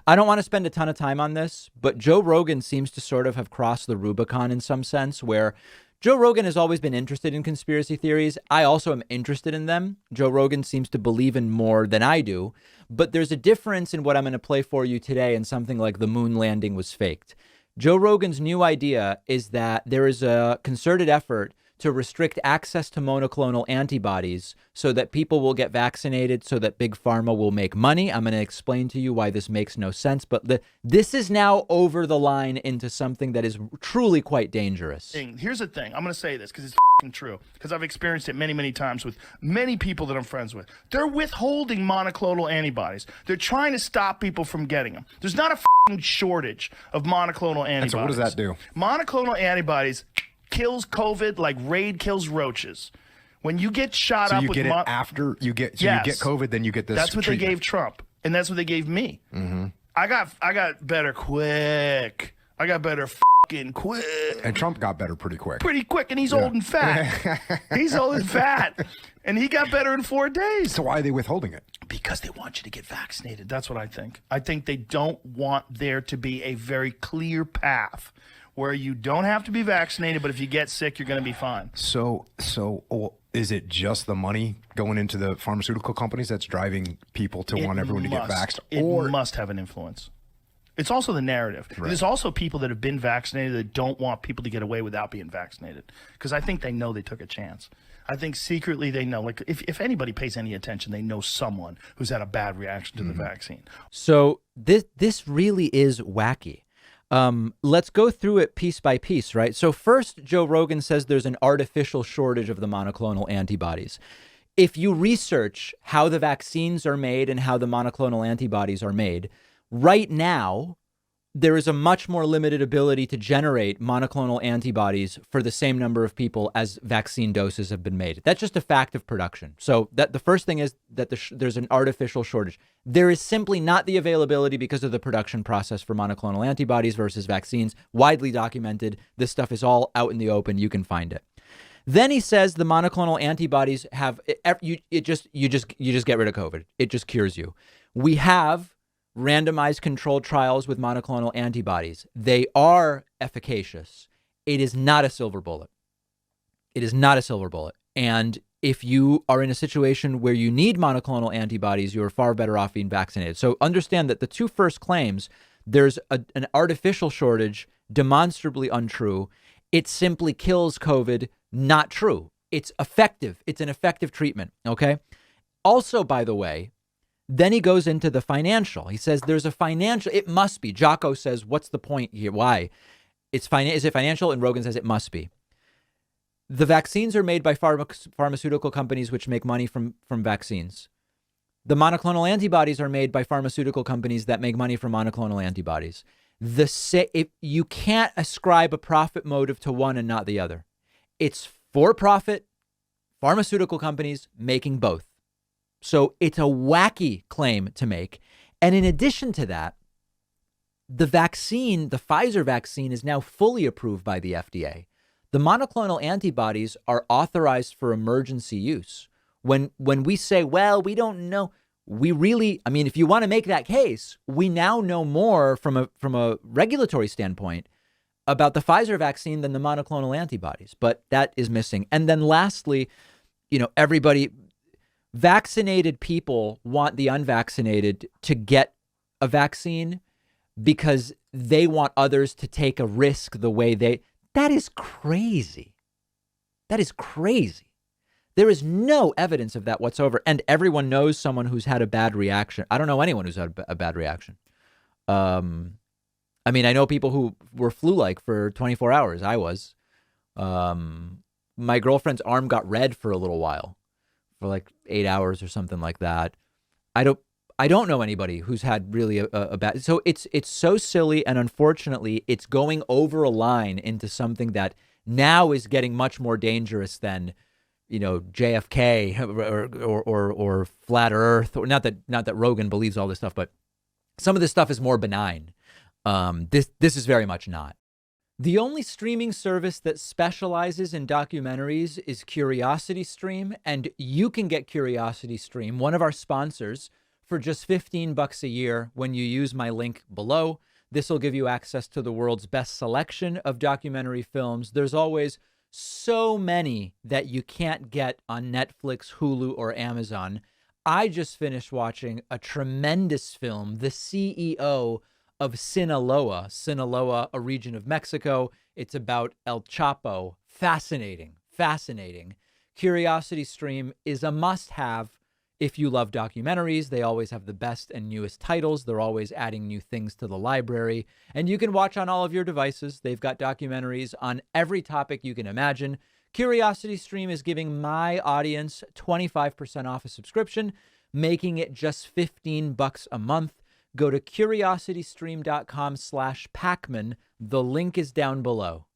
I don't want to spend a ton of time on this, but Joe Rogan seems to sort of have crossed the Rubicon in some sense, where Joe Rogan has always been interested in conspiracy theories. I also am interested in them. Joe Rogan seems to believe in more than I do, but there's a difference in what I'm going to play for you today and something like the moon landing was faked. Joe Rogan's new idea is that there is a concerted effort to restrict access to monoclonal antibodies so that people will get vaccinated, so that big pharma will make money. I'm going to explain to you why this makes no sense, but this is now over the line into something that is truly quite dangerous. Here's the thing. I'm going to say this because it's true, because I've experienced it many, many times with many people that I'm friends with. They're withholding monoclonal antibodies. They're trying to stop people from getting them. There's not a shortage of monoclonal antibodies. And so what does that do? Monoclonal antibodies kills COVID like Raid kills roaches. When you get shot so up you with get it after you get you get COVID, then you get this. That's what treatment. They gave Trump, and that's what they gave me. Mm-hmm. I got better quick. I got better fucking quick. And Trump got better pretty quick. Pretty quick, and he's old and fat. He's old and fat, and he got better in 4 days. So why are they withholding it? Because they want you to get vaccinated. That's what I think. I think they don't want there to be a very clear path where you don't have to be vaccinated, but if you get sick, you're going to be fine. So is it just the money going into the pharmaceutical companies that's driving people to want everyone to get vaxxed? It must have an influence. It's also the narrative. Right. There's also people that have been vaccinated that don't want people to get away without being vaccinated, because I think they know they took a chance. I think secretly they know, like if anybody pays any attention, they know someone who's had a bad reaction to the vaccine. So this really is wacky. Let's go through it piece by piece, right? So first, Joe Rogan says there's an artificial shortage of the monoclonal antibodies. If you research how the vaccines are made and how the monoclonal antibodies are made, right now, there is a much more limited ability to generate monoclonal antibodies for the same number of people as vaccine doses have been made. That's just a fact of production. So that the first thing is that there's an artificial shortage. There is simply not the availability because of the production process for monoclonal antibodies versus vaccines. Widely documented. This stuff is all out in the open. You can find it. Then he says the monoclonal antibodies have you just get rid of COVID. It just cures you. We have randomized controlled trials with monoclonal antibodies. They are efficacious. It is not a silver bullet. It is not a silver bullet. And if you are in a situation where you need monoclonal antibodies, you are far better off being vaccinated. So understand that the two first claims, there's an artificial shortage, demonstrably untrue. It simply kills COVID, not true. It's effective. It's an effective treatment. Okay. Also, by the way, then he goes into the financial. He says there's a financial, it must be. Jocko says, what's the point here? Why? Is it financial? And Rogan says it must be. The vaccines are made by pharmaceutical companies which make money from vaccines. The monoclonal antibodies are made by pharmaceutical companies that make money from monoclonal antibodies. You can't ascribe a profit motive to one and not the other. It's for-profit pharmaceutical companies making both. So it's a wacky claim to make. And in addition to that, the Pfizer vaccine is now fully approved by the FDA. The monoclonal antibodies are authorized for emergency use. When we say, well, we don't know, if you want to make that case, we now know more from a regulatory standpoint about the Pfizer vaccine than the monoclonal antibodies, but that is missing. And then lastly, vaccinated people want the unvaccinated to get a vaccine because they want others to take a risk the way that is crazy. That is crazy. There is no evidence of that whatsoever. And everyone knows someone who's had a bad reaction. I don't know anyone who's had a bad reaction. I know people who were flu-like for 24 hours. I was. My girlfriend's arm got red for a little while. For like 8 hours or something like that. I don't know anybody who's had really a bad. So it's so silly, and unfortunately, it's going over a line into something that now is getting much more dangerous than, JFK or flat Earth. Or not that Rogan believes all this stuff, but some of this stuff is more benign. This is very much not. The only streaming service that specializes in documentaries is CuriosityStream, and you can get CuriosityStream, one of our sponsors, for just $15 a year when you use my link below. This will give you access to the world's best selection of documentary films. There's always so many that you can't get on Netflix, Hulu, or Amazon. I just finished watching a tremendous film, The CEO of Sinaloa. Sinaloa, a region of Mexico. It's about El Chapo. Fascinating, fascinating. Curiosity Stream is a must-have if you love documentaries. They always have the best and newest titles. They're always adding new things to the library. And you can watch on all of your devices. They've got documentaries on every topic you can imagine. Curiosity Stream is giving my audience 25% off a subscription, making it just $15 a month. Go to curiositystream.com/Pacman. The link is down below.